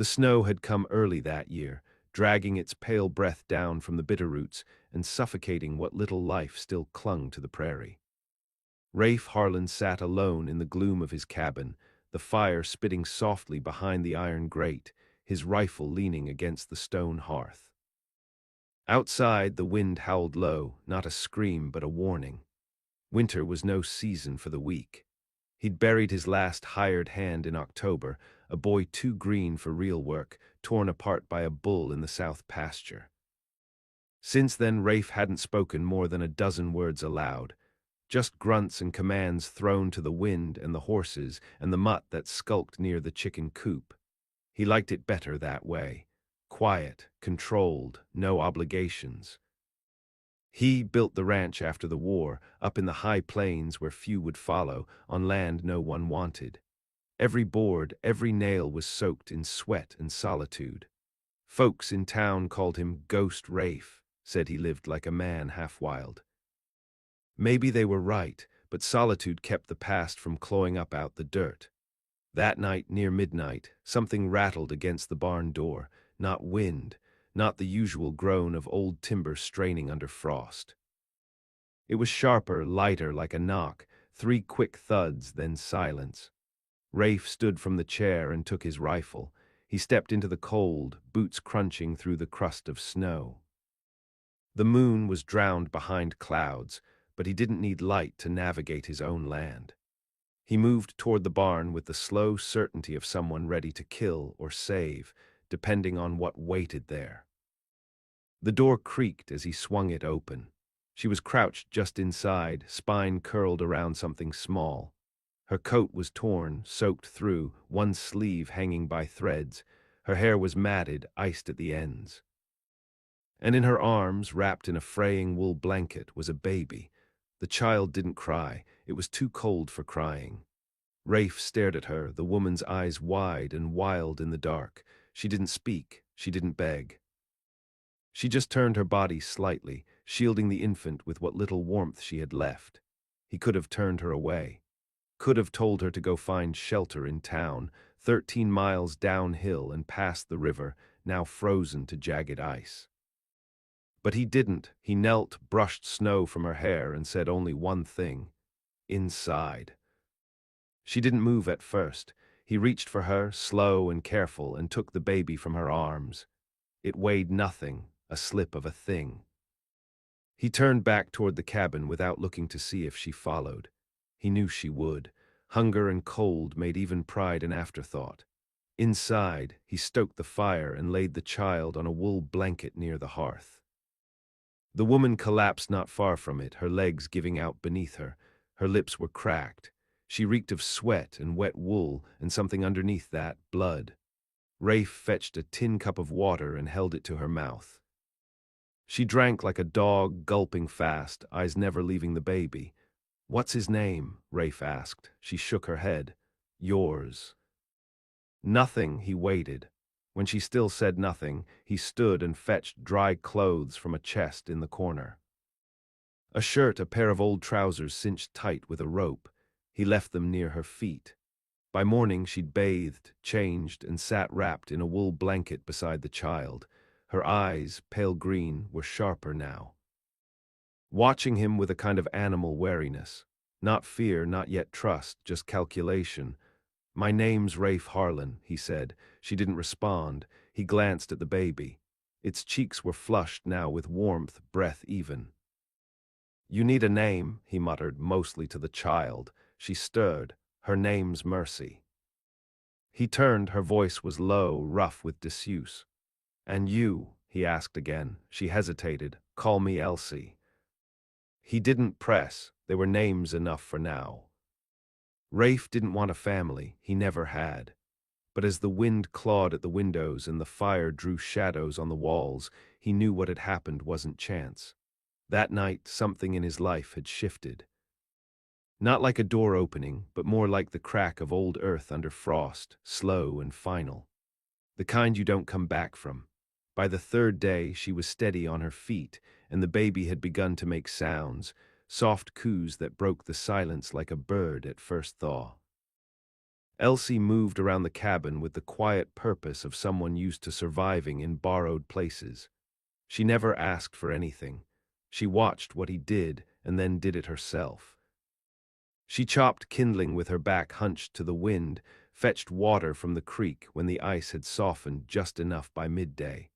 The snow had come early that year, dragging its pale breath down from the bitterroots and suffocating what little life still clung to the prairie. Rafe Harlan sat alone in the gloom of his cabin, the fire spitting softly behind the iron grate, his rifle leaning against the stone hearth. Outside, the wind howled low, not a scream but a warning. Winter was no season for the weak. He'd buried his last hired hand in October, a boy too green for real work, torn apart by a bull in the south pasture. Since then, Rafe hadn't spoken more than a dozen words aloud, just grunts and commands thrown to the wind and the horses and the mutt that skulked near the chicken coop. He liked it better that way. Quiet, controlled, no obligations. He built the ranch after the war, up in the high plains where few would follow, on land no one wanted. Every board, every nail was soaked in sweat and solitude. Folks in town called him Ghost Rafe, said he lived like a man half wild. Maybe they were right, but solitude kept the past from clawing up out the dirt. That night, near midnight, something rattled against the barn door, not wind, not the usual groan of old timber straining under frost. It was sharper, lighter, like a knock, 3 quick thuds, then silence. Rafe stood from the chair and took his rifle. He stepped into the cold, boots crunching through the crust of snow. The moon was drowned behind clouds, but he didn't need light to navigate his own land. He moved toward the barn with the slow certainty of someone ready to kill or save, depending on what waited there. The door creaked as he swung it open. She was crouched just inside, spine curled around something small. Her coat was torn, soaked through, one sleeve hanging by threads. Her hair was matted, iced at the ends. And in her arms, wrapped in a fraying wool blanket, was a baby. The child didn't cry. It was too cold for crying. Rafe stared at her, the woman's eyes wide and wild in the dark. She didn't speak. She didn't beg. She just turned her body slightly, shielding the infant with what little warmth she had left. He could have turned her away. Could have told her to go find shelter in town, 13 miles downhill and past the river, now frozen to jagged ice. But he didn't. He knelt, brushed snow from her hair, and said only one thing: inside. She didn't move at first. He reached for her, slow and careful, and took the baby from her arms. It weighed nothing, a slip of a thing. He turned back toward the cabin without looking to see if she followed. He knew she would. Hunger and cold made even pride an afterthought. Inside, he stoked the fire and laid the child on a wool blanket near the hearth. The woman collapsed not far from it, her legs giving out beneath her. Her lips were cracked. She reeked of sweat and wet wool, and something underneath that, blood. Rafe fetched a tin cup of water and held it to her mouth. She drank like a dog, gulping fast, eyes never leaving the baby. "What's his name?" Rafe asked. She shook her head. "Yours." Nothing, he waited. When she still said nothing, he stood and fetched dry clothes from a chest in the corner. A shirt, a pair of old trousers cinched tight with a rope. He left them near her feet. By morning she'd bathed, changed, and sat wrapped in a wool blanket beside the child. Her eyes, pale green, were sharper now. Watching him with a kind of animal wariness. Not fear, not yet trust, just calculation. "My name's Rafe Harlan," he said. She didn't respond. He glanced at the baby. Its cheeks were flushed now with warmth, breath even. "You need a name," he muttered, mostly to the child. She stirred. "Her name's Mercy." He turned. Her voice was low, rough with disuse. "And you?" he asked again. She hesitated. "Call me Elsie." He didn't press. They were names enough for now. Rafe didn't want a family. He never had. But as the wind clawed at the windows and the fire drew shadows on the walls, he knew what had happened wasn't chance. That night, something in his life had shifted. Not like a door opening, but more like the crack of old earth under frost, slow and final. The kind you don't come back from. By the 3rd day, she was steady on her feet, and the baby had begun to make sounds, soft coos that broke the silence like a bird at first thaw. Elsie moved around the cabin with the quiet purpose of someone used to surviving in borrowed places. She never asked for anything. She watched what he did and then did it herself. She chopped kindling with her back hunched to the wind, fetched water from the creek when the ice had softened just enough by midday.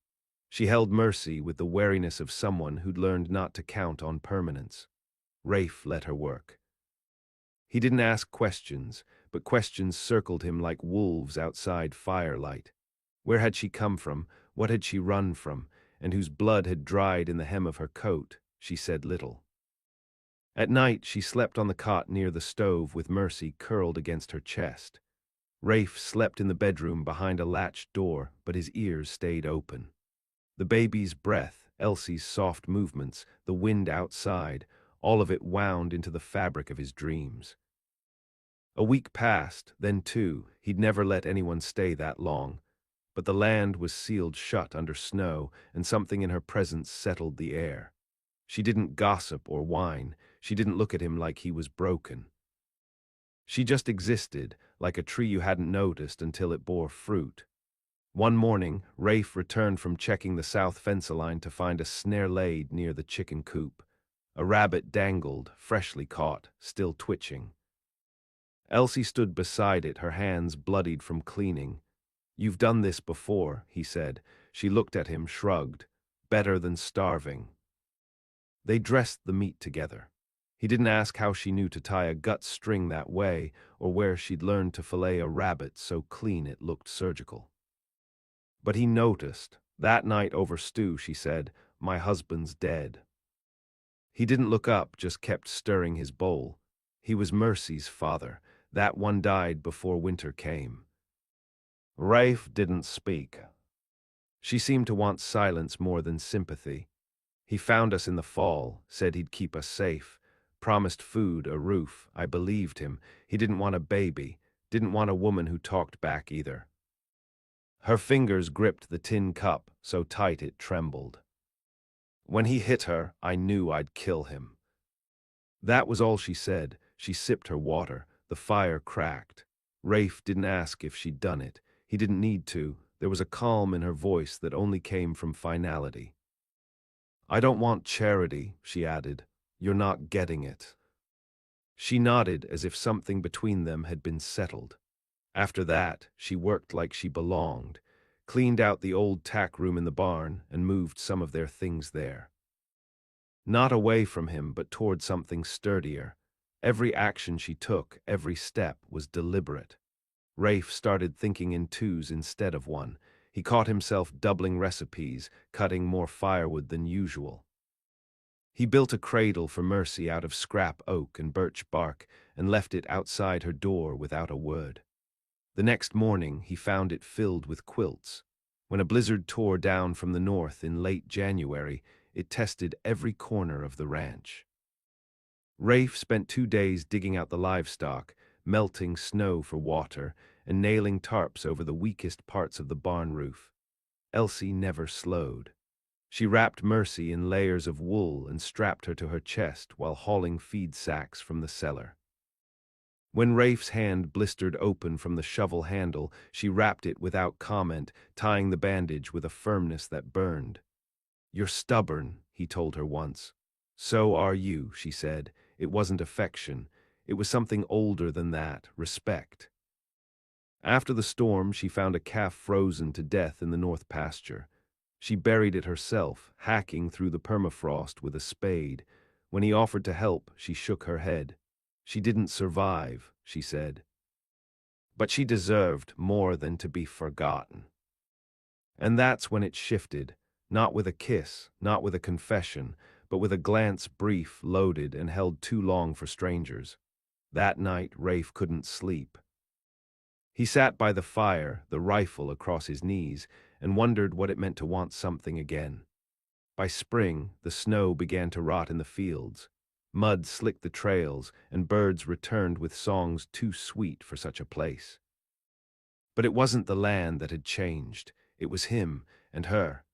She held Mercy with the wariness of someone who'd learned not to count on permanence. Rafe let her work. He didn't ask questions, but questions circled him like wolves outside firelight. Where had she come from? What had she run from? And whose blood had dried in the hem of her coat? She said little. At night, she slept on the cot near the stove with Mercy curled against her chest. Rafe slept in the bedroom behind a latched door, but his ears stayed open. The baby's breath, Elsie's soft movements, the wind outside, all of it wound into the fabric of his dreams. A week passed, then two. He'd never let anyone stay that long. But the land was sealed shut under snow, and something in her presence settled the air. She didn't gossip or whine. She didn't look at him like he was broken. She just existed, like a tree you hadn't noticed until it bore fruit. One morning, Rafe returned from checking the south fence line to find a snare laid near the chicken coop. A rabbit dangled, freshly caught, still twitching. Elsie stood beside it, her hands bloodied from cleaning. "You've done this before," he said. She looked at him, shrugged. "Better than starving." They dressed the meat together. He didn't ask how she knew to tie a gut string that way, or where she'd learned to fillet a rabbit so clean it looked surgical. But he noticed. "That night over stew," she said, "my husband's dead." He didn't look up, just kept stirring his bowl. He was Mercy's father. That one died before winter came. Rafe didn't speak. She seemed to want silence more than sympathy. "He found us in the fall, said he'd keep us safe, promised food, a roof. I believed him. He didn't want a baby, didn't want a woman who talked back either." Her fingers gripped the tin cup so tight it trembled. "When he hit her, I knew I'd kill him." That was all she said. She sipped her water. The fire cracked. Rafe didn't ask if she'd done it. He didn't need to. There was a calm in her voice that only came from finality. "I don't want charity," she added. "You're not getting it." She nodded as if something between them had been settled. After that, she worked like she belonged, cleaned out the old tack room in the barn, and moved some of their things there. Not away from him, but toward something sturdier. Every action she took, every step, was deliberate. Rafe started thinking in twos instead of one. He caught himself doubling recipes, cutting more firewood than usual. He built a cradle for Mercy out of scrap oak and birch bark and left it outside her door without a word. The next morning, he found it filled with quilts. When a blizzard tore down from the north in late January, it tested every corner of the ranch. Rafe spent 2 days digging out the livestock, melting snow for water, and nailing tarps over the weakest parts of the barn roof. Elsie never slowed. She wrapped Mercy in layers of wool and strapped her to her chest while hauling feed sacks from the cellar. When Rafe's hand blistered open from the shovel handle, she wrapped it without comment, tying the bandage with a firmness that burned. "You're stubborn," he told her once. "So are you," she said. It wasn't affection. It was something older than that, respect. After the storm, she found a calf frozen to death in the north pasture. She buried it herself, hacking through the permafrost with a spade. When he offered to help, she shook her head. "She didn't survive," she said. But she deserved more than to be forgotten. And that's when it shifted, not with a kiss, not with a confession, but with a glance brief, loaded, and held too long for strangers. That night, Rafe couldn't sleep. He sat by the fire, the rifle across his knees, and wondered what it meant to want something again. By spring, the snow began to rot in the fields. Mud slicked the trails, and birds returned with songs too sweet for such a place. But it wasn't the land that had changed. It was him and her,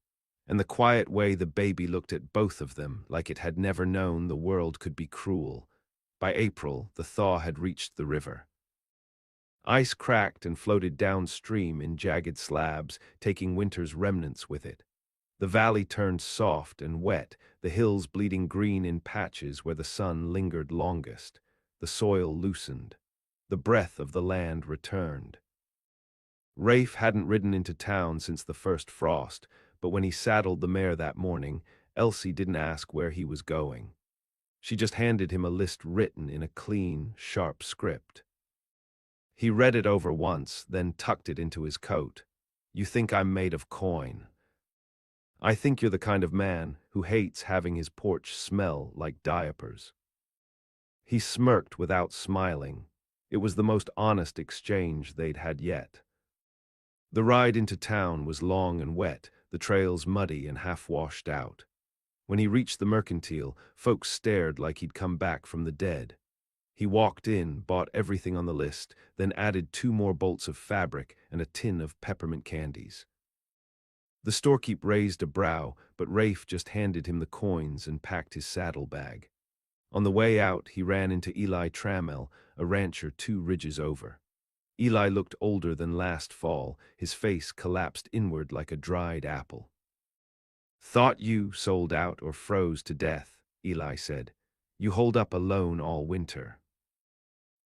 and the quiet way the baby looked at both of them, like it had never known the world could be cruel. By April, the thaw had reached the river. Ice cracked and floated downstream in jagged slabs, taking winter's remnants with it. The valley turned soft and wet, the hills bleeding green in patches where the sun lingered longest. The soil loosened. The breath of the land returned. Rafe hadn't ridden into town since the first frost, but when he saddled the mare that morning, Elsie didn't ask where he was going. She just handed him a list written in a clean, sharp script. He read it over once, then tucked it into his coat. "You think I'm made of coin. I think you're the kind of man who hates having his porch smell like diapers." He smirked without smiling. It was the most honest exchange they'd had yet. The ride into town was long and wet, the trails muddy and half washed out. When he reached the mercantile, folks stared like he'd come back from the dead. He walked in, bought everything on the list, then added 2 more bolts of fabric and a tin of peppermint candies. The storekeep raised a brow, but Rafe just handed him the coins and packed his saddlebag. On the way out, he ran into Eli Trammell, a rancher 2 ridges over. Eli looked older than last fall, his face collapsed inward like a dried apple. "Thought you sold out or froze to death," Eli said. "You holed up alone all winter."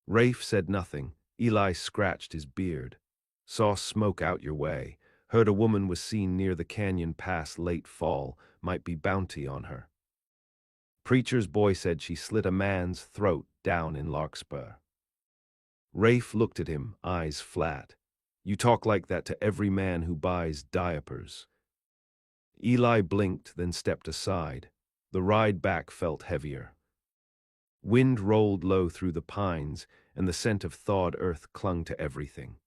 Rafe said nothing. Eli scratched his beard. "Saw smoke out your way. Heard a woman was seen near the canyon pass late fall. Might be bounty on her. Preacher's boy said she slit a man's throat down in Larkspur." Rafe looked at him, eyes flat. "You talk like that to every man who buys diapers." Eli blinked, then stepped aside. The ride back felt heavier. Wind rolled low through the pines, and the scent of thawed earth clung to everything.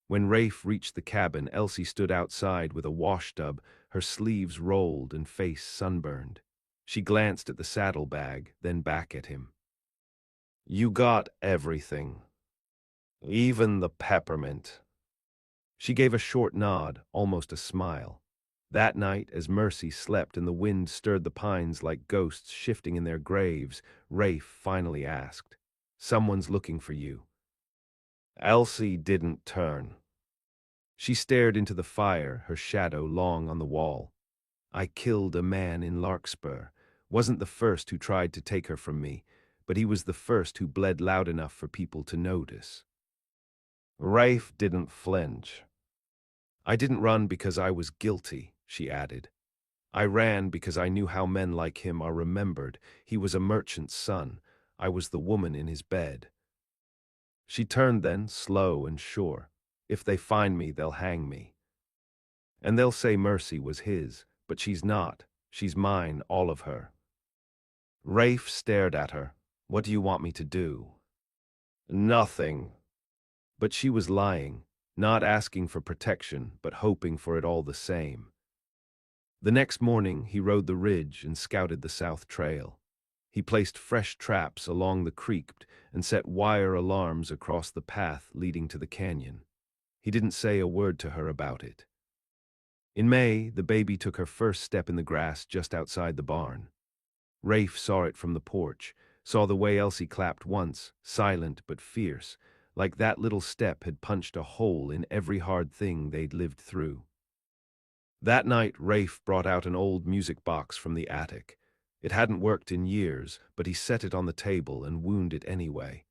When Rafe reached the cabin, Elsie stood outside with a washtub, her sleeves rolled and face sunburned. She glanced at the saddlebag, then back at him. "You got everything. Even the peppermint." She gave a short nod, almost a smile. That night, as Mercy slept and the wind stirred the pines like ghosts shifting in their graves, Rafe finally asked, "Someone's looking for you." Elsie didn't turn. She stared into the fire, her shadow long on the wall. "I killed a man in Larkspur. Wasn't the first who tried to take her from me, but he was the first who bled loud enough for people to notice." Rafe didn't flinch. "I didn't run because I was guilty," she added. "I ran because I knew how men like him are remembered. He was a merchant's son. I was the woman in his bed." She turned then, slow and sure. "If they find me, they'll hang me. And they'll say Mercy was his, but she's not. She's mine, all of her." Rafe stared at her. "What do you want me to do?" "Nothing." But she was lying, not asking for protection, but hoping for it all the same. The next morning, he rode the ridge and scouted the South Trail. He placed fresh traps along the creek and set wire alarms across the path leading to the canyon. He didn't say a word to her about it. In May, the baby took her first step in the grass just outside the barn. Rafe saw it from the porch, saw the way Elsie clapped once, silent but fierce, like that little step had punched a hole in every hard thing they'd lived through. That night, Rafe brought out an old music box from the attic. It hadn't worked in years, but he set it on the table and wound it anyway.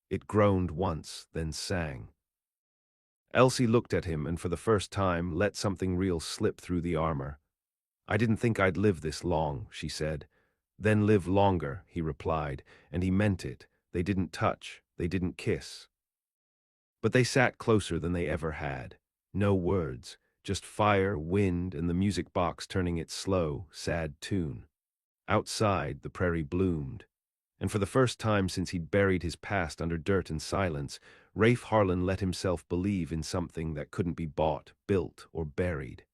It groaned once, then sang. Elsie looked at him and for the first time let something real slip through the armor. "I didn't think I'd live this long," she said. "Then live longer," he replied, and he meant it. They didn't touch, they didn't kiss. But they sat closer than they ever had. No words, just fire, wind, and the music box turning its slow, sad tune. Outside, the prairie bloomed. And for the first time since he'd buried his past under dirt and silence, Rafe Harlan let himself believe in something that couldn't be bought, built, or buried.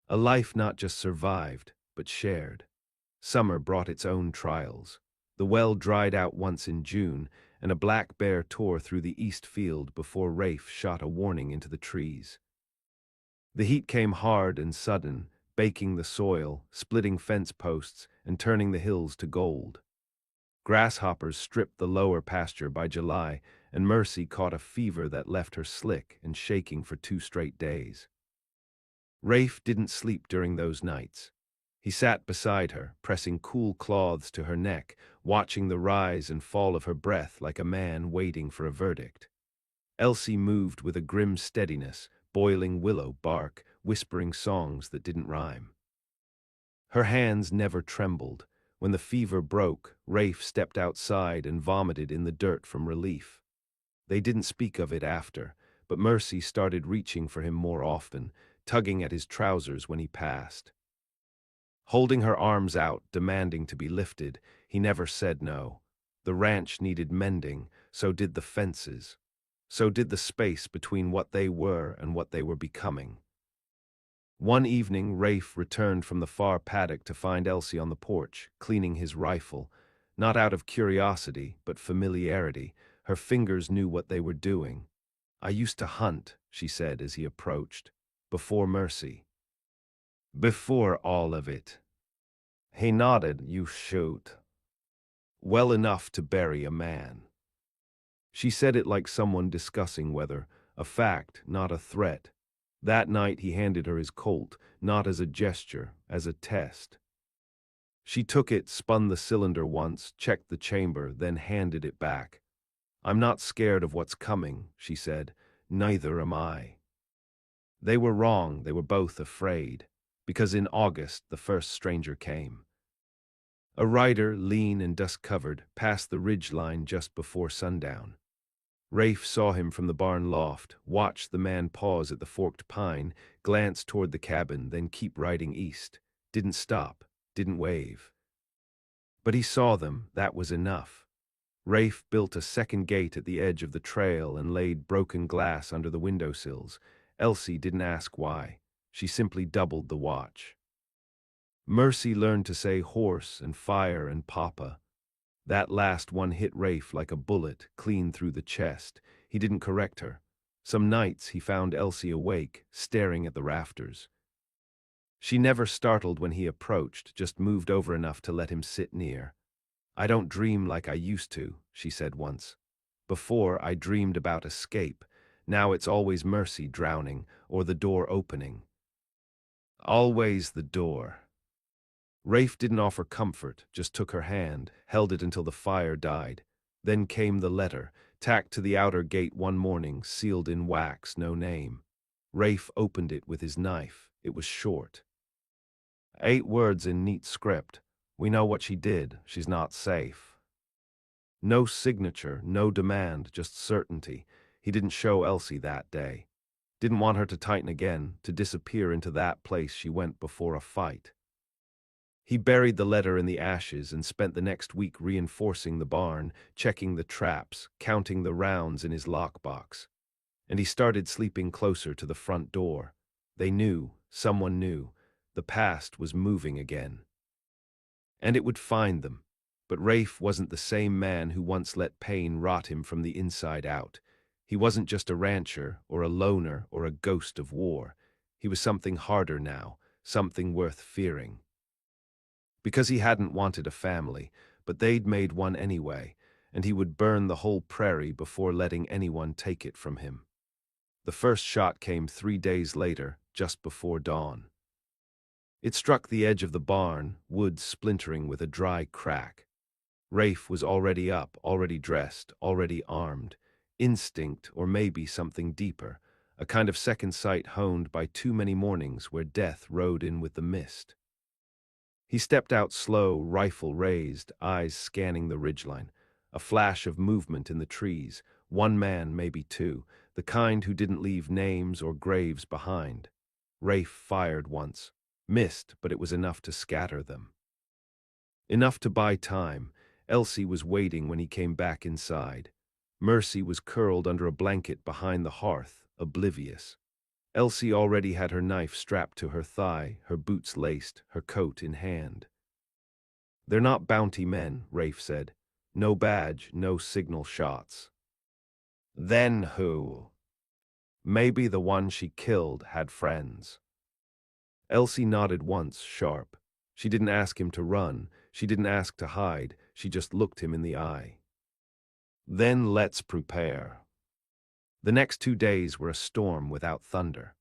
A life not just survived, but shared. Summer brought its own trials. The well dried out once in June, and a black bear tore through the east field before Rafe shot a warning into the trees. The heat came hard and sudden, baking the soil, splitting fence posts, and turning the hills to gold. Grasshoppers stripped the lower pasture by July, and Mercy caught a fever that left her slick and shaking for 2 straight days. Rafe didn't sleep during those nights. He sat beside her, pressing cool cloths to her neck, watching the rise and fall of her breath like a man waiting for a verdict. Elsie moved with a grim steadiness, boiling willow bark, whispering songs that didn't rhyme. Her hands never trembled. When the fever broke, Rafe stepped outside and vomited in the dirt from relief. They didn't speak of it after, but Mercy started reaching for him more often, tugging at his trousers when he passed. Holding her arms out, demanding to be lifted, he never said no. The ranch needed mending, so did the fences. So did the space between what they were and what they were becoming. One evening, Rafe returned from the far paddock to find Elsie on the porch, cleaning his rifle. Not out of curiosity, but familiarity. Her fingers knew what they were doing. "I used to hunt," she said as he approached. "Before Mercy." "Before all of it." He nodded. "You shoot." "Well enough to bury a man." She said it like someone discussing weather, a fact, not a threat. That night he handed her his Colt, not as a gesture, as a test. She took it, spun the cylinder once, checked the chamber, then handed it back. "I'm not scared of what's coming," she said. "Neither am I." They were wrong, they were both afraid, because in August the first stranger came. A rider, lean and dust-covered, passed the ridgeline just before sundown. Rafe saw him from the barn loft, watched the man pause at the forked pine, glance toward the cabin, then keep riding east. Didn't stop, didn't wave. But he saw them, that was enough. Rafe built a second gate at the edge of the trail and laid broken glass under the windowsills. Elsie didn't ask why. She simply doubled the watch. Mercy learned to say horse and fire and papa. That last one hit Rafe like a bullet, clean through the chest. He didn't correct her. Some nights he found Elsie awake, staring at the rafters. She never startled when he approached, just moved over enough to let him sit near. "I don't dream like I used to," she said once. "Before, I dreamed about escape. Now it's always Mercy drowning, or the door opening." Always the door. Rafe didn't offer comfort, just took her hand, held it until the fire died. Then came the letter, tacked to the outer gate one morning, sealed in wax, no name. Rafe opened it with his knife. It was short. 8 words in neat script. "We know what she did. She's not safe." No signature, no demand, just certainty. He didn't show Elsie that day. Didn't want her to tighten again, to disappear into that place she went before a fight. He buried the letter in the ashes and spent the next week reinforcing the barn, checking the traps, counting the rounds in his lockbox. And he started sleeping closer to the front door. They knew, someone knew, the past was moving again. And it would find them. But Rafe wasn't the same man who once let pain rot him from the inside out. He wasn't just a rancher, or a loner, or a ghost of war. He was something harder now, something worth fearing. Because he hadn't wanted a family, but they'd made one anyway, and he would burn the whole prairie before letting anyone take it from him. The first shot came 3 days later, just before dawn. It struck the edge of the barn, wood splintering with a dry crack. Rafe was already up, already dressed, already armed. Instinct, or maybe something deeper, a kind of second sight honed by too many mornings where death rode in with the mist. He stepped out slow, rifle raised, eyes scanning the ridgeline. A flash of movement in the trees, one man, maybe two, the kind who didn't leave names or graves behind. Rafe fired once. Missed, but it was enough to scatter them. Enough to buy time. Elsie was waiting when he came back inside. Mercy was curled under a blanket behind the hearth, oblivious. Elsie already had her knife strapped to her thigh, her boots laced, her coat in hand. "They're not bounty men," Rafe said. "No badge, no signal shots." "Then who?" "Maybe the one she killed had friends." Elsie nodded once, sharp. She didn't ask him to run. She didn't ask to hide. She just looked him in the eye. Then let's prepare. The next 2 days were a storm without thunder.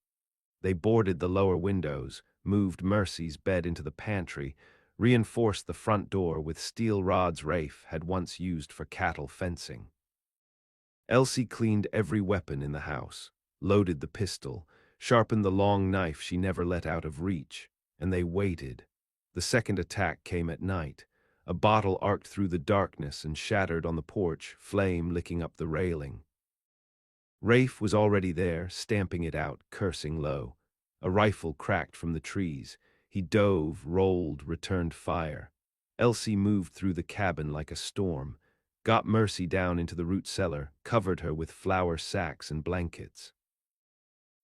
They boarded the lower windows, moved Mercy's bed into the pantry, reinforced the front door with steel rods Rafe had once used for cattle fencing. Elsie cleaned every weapon in the house, loaded the pistol, sharpened the long knife she never let out of reach, and they waited. The second attack came at night. A bottle arced through the darkness and shattered on the porch, flame licking up the railing. Rafe was already there, stamping it out, cursing low. A rifle cracked from the trees. He dove, rolled, returned fire. Elsie moved through the cabin like a storm, got Mercy down into the root cellar, covered her with flour sacks and blankets.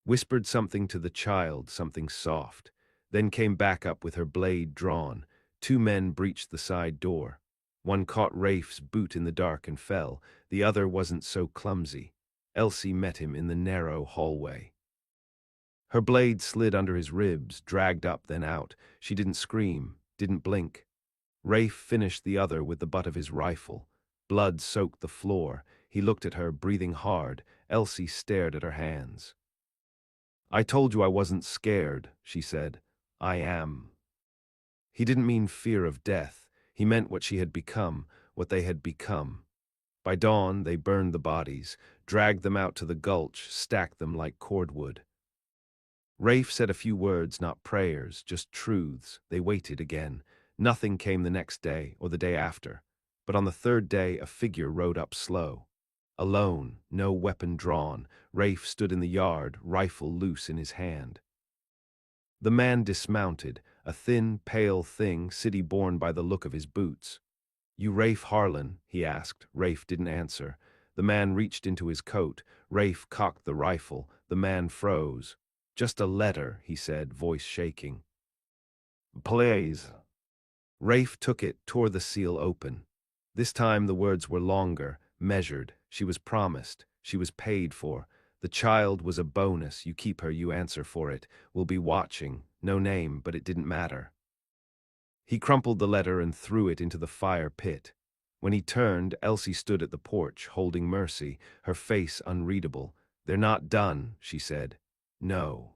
Whispered something to the child, something soft, then came back up with her blade drawn. 2 men breached the side door. One caught Rafe's boot in the dark and fell. The other wasn't so clumsy. Elsie met him in the narrow hallway. Her blade slid under his ribs, dragged up then out. She didn't scream, didn't blink. Rafe finished the other with the butt of his rifle. Blood soaked the floor. He looked at her, breathing hard. Elsie stared at her hands. "I told you I wasn't scared," she said. "I am." He didn't mean fear of death. He meant what she had become, what they had become. By dawn, they burned the bodies, dragged them out to the gulch, stacked them like cordwood. Rafe said a few words, not prayers, just truths. They waited again. Nothing came the next day or the day after. But on the third day, a figure rode up slow. Alone, no weapon drawn, Rafe stood in the yard, rifle loose in his hand. The man dismounted, a thin, pale thing, city-born by the look of his boots. "You Rafe Harlan?" he asked. Rafe didn't answer. The man reached into his coat. Rafe cocked the rifle. The man froze. "Just a letter," he said, voice shaking. "Please." Rafe took it, tore the seal open. This time the words were longer, measured. She was promised. She was paid for. The child was a bonus. You keep her, you answer for it. We'll be watching. No name, but it didn't matter. He crumpled the letter and threw it into the fire pit. When he turned, Elsie stood at the porch, holding Mercy, her face unreadable. "They're not done," she said. "No."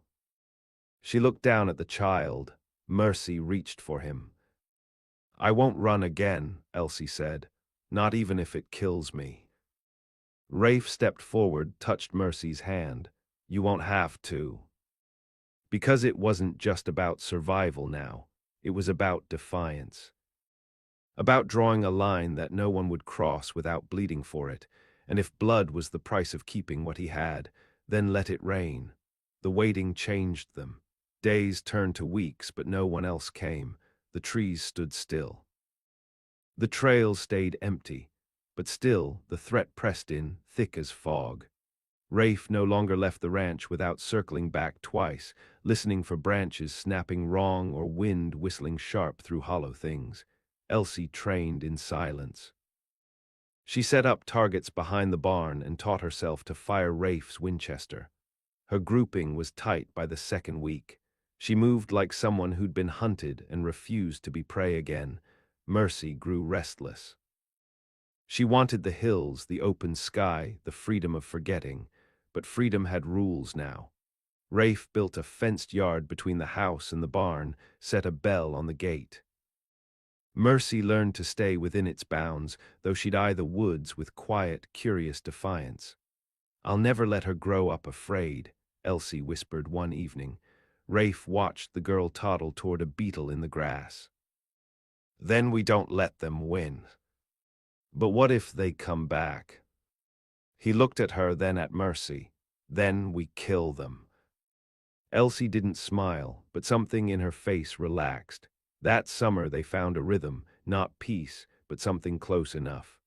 She looked down at the child. Mercy reached for him. "I won't run again," Elsie said. "Not even if it kills me." Rafe stepped forward, touched Mercy's hand. "You won't have to." Because it wasn't just about survival now. It was about defiance. About drawing a line that no one would cross without bleeding for it, and if blood was the price of keeping what he had, then let it rain. The waiting changed them. Days turned to weeks, but no one else came. The trees stood still. The trail stayed empty, but still the threat pressed in, thick as fog. Rafe no longer left the ranch without circling back twice, listening for branches snapping wrong or wind whistling sharp through hollow things. Elsie trained in silence. She set up targets behind the barn and taught herself to fire Rafe's Winchester. Her grouping was tight by the second week. She moved like someone who'd been hunted and refused to be prey again. Mercy grew restless. She wanted the hills, the open sky, the freedom of forgetting, but freedom had rules now. Rafe built a fenced yard between the house and the barn, set a bell on the gate. Mercy learned to stay within its bounds, though she'd eye the woods with quiet, curious defiance. "I'll never let her grow up afraid," Elsie whispered one evening. Rafe watched the girl toddle toward a beetle in the grass. "Then we don't let them win." "But what if they come back?" He looked at her, then at Mercy. "Then we kill them." Elsie didn't smile, but something in her face relaxed. That summer they found a rhythm, not peace, but something close enough.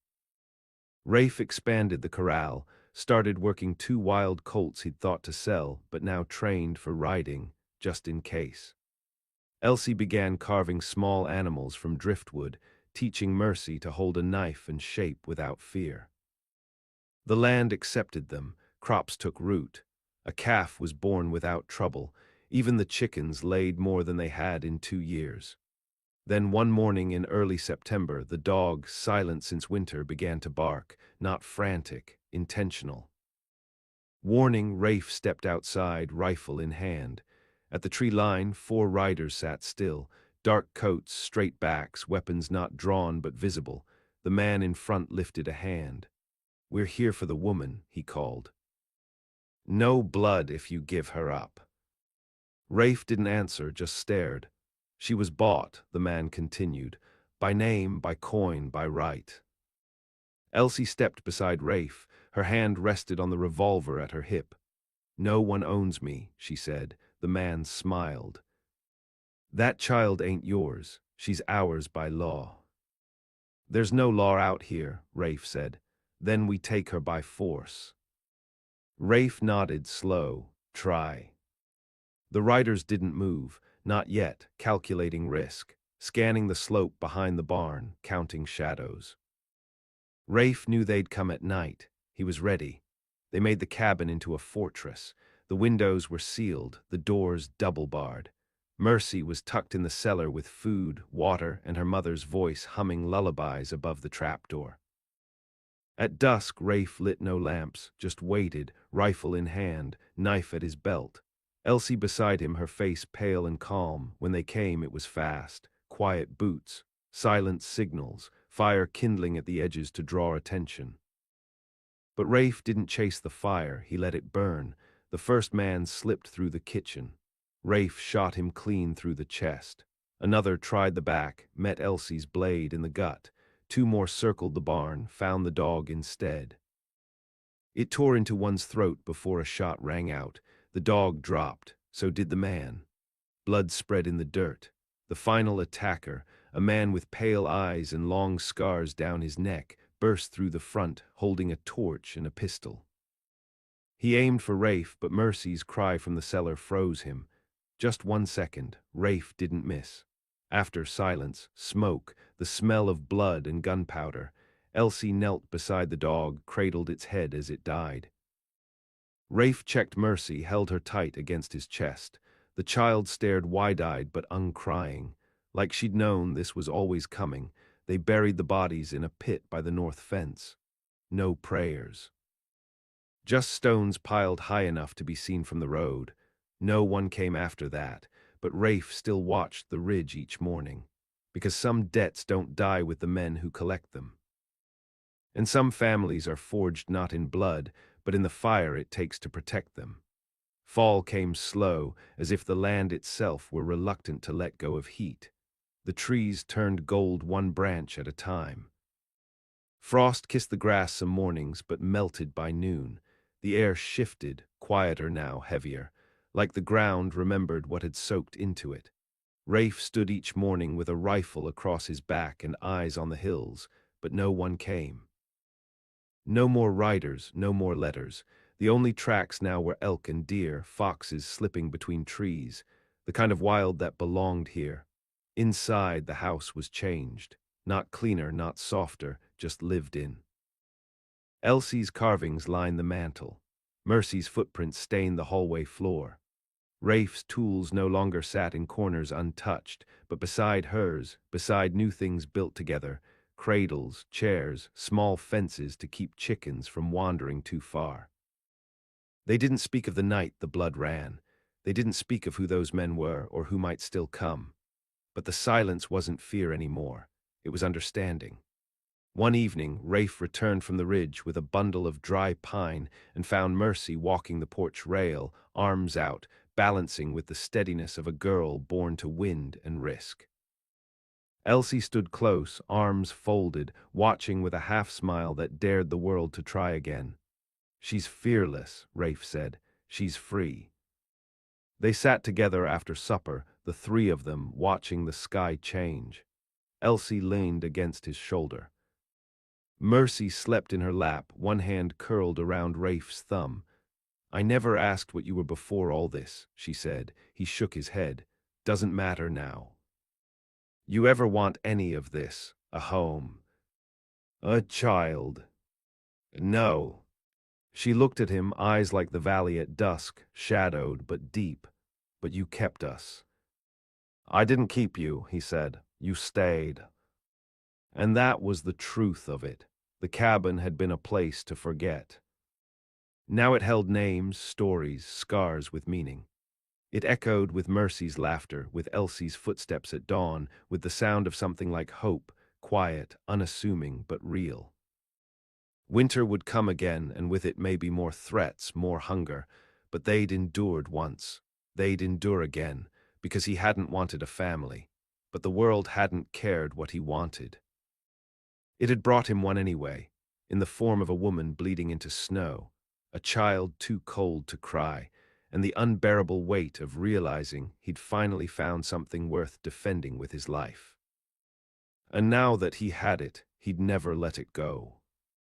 Rafe expanded the corral, started working 2 wild colts he'd thought to sell, but now trained for riding, just in case. Elsie began carving small animals from driftwood, teaching Mercy to hold a knife and shape without fear. The land accepted them, crops took root. A calf was born without trouble. Even the chickens laid more than they had in 2 years. Then one morning in early September, the dog, silent since winter, began to bark, not frantic, intentional. Warning, Rafe stepped outside, rifle in hand. At the tree line, 4 riders sat still, dark coats, straight backs, weapons not drawn but visible. The man in front lifted a hand. "We're here for the woman," he called. "No blood if you give her up." Rafe didn't answer, just stared. "She was bought," the man continued, "by name, by coin, by right." Elsie stepped beside Rafe. Her hand rested on the revolver at her hip. "No one owns me," she said. The man smiled. "That child ain't yours. She's ours by law." "There's no law out here," Rafe said. "Then we take her by force." Rafe nodded, slow. "Try." The riders didn't move, not yet, calculating risk, scanning the slope behind the barn, counting shadows. Rafe knew they'd come at night. He was ready. They made the cabin into a fortress. The windows were sealed, the doors double-barred. Mercy was tucked in the cellar with food, water, and her mother's voice humming lullabies above the trapdoor. At dusk, Rafe lit no lamps, just waited, rifle in hand, knife at his belt. Elsie beside him, her face pale and calm. When they came, it was fast. Quiet boots, silent signals, fire kindling at the edges to draw attention. But Rafe didn't chase the fire, he let it burn. The first man slipped through the kitchen. Rafe shot him clean through the chest. Another tried the back, met Elsie's blade in the gut. 2 more circled the barn, found the dog instead. It tore into one's throat before a shot rang out. The dog dropped, so did the man. Blood spread in the dirt. The final attacker, a man with pale eyes and long scars down his neck, burst through the front, holding a torch and a pistol. He aimed for Rafe, but Mercy's cry from the cellar froze him. Just 1 second, Rafe didn't miss. After silence, smoke, the smell of blood and gunpowder. Elsie knelt beside the dog, cradled its head as it died. Rafe checked Mercy, held her tight against his chest. The child stared wide-eyed but uncrying. Like she'd known this was always coming. They buried the bodies in a pit by the north fence. No prayers. Just stones piled high enough to be seen from the road. No one came after that, but Rafe still watched the ridge each morning, because some debts don't die with the men who collect them. And some families are forged not in blood, but in the fire it takes to protect them. Fall came slow, as if the land itself were reluctant to let go of heat. The trees turned gold 1 branch at a time. Frost kissed the grass some mornings, but melted by noon. The air shifted, quieter now, heavier, like the ground remembered what had soaked into it. Rafe stood each morning with a rifle across his back and eyes on the hills, but no one came. No more riders, no more letters. The only tracks now were elk and deer, foxes slipping between trees, the kind of wild that belonged here. Inside, the house was changed. Not cleaner, not softer, just lived in. Elsie's carvings lined the mantel. Mercy's footprints stained the hallway floor. Rafe's tools no longer sat in corners untouched, but beside hers, beside new things built together, cradles, chairs, small fences to keep chickens from wandering too far. They didn't speak of the night the blood ran. They didn't speak of who those men were or who might still come. But the silence wasn't fear anymore. It was understanding. One evening, Rafe returned from the ridge with a bundle of dry pine and found Mercy walking the porch rail, arms out, balancing with the steadiness of a girl born to wind and risk. Elsie stood close, arms folded, watching with a half-smile that dared the world to try again. "She's fearless," Rafe said. "She's free." They sat together after supper, the 3 of them, watching the sky change. Elsie leaned against his shoulder. Mercy slept in her lap, one hand curled around Rafe's thumb. "I never asked what you were before all this," she said. He shook his head. "Doesn't matter now. You ever want any of this? A home? A child?" "No." She looked at him, eyes like the valley at dusk, shadowed but deep. "But you kept us." "I didn't keep you," he said. You stayed. And that was the truth of it. The cabin had been a place to forget. Now it held names, stories, scars with meaning. It echoed with Mercy's laughter, with Elsie's footsteps at dawn, with the sound of something like hope, quiet, unassuming, but real. Winter would come again, and with it maybe more threats, more hunger, but they'd endured once. They'd endure again, because he hadn't wanted a family, but the world hadn't cared what he wanted. It had brought him one anyway, in the form of a woman bleeding into snow, a child too cold to cry, and the unbearable weight of realizing he'd finally found something worth defending with his life. And now that he had it, he'd never let it go.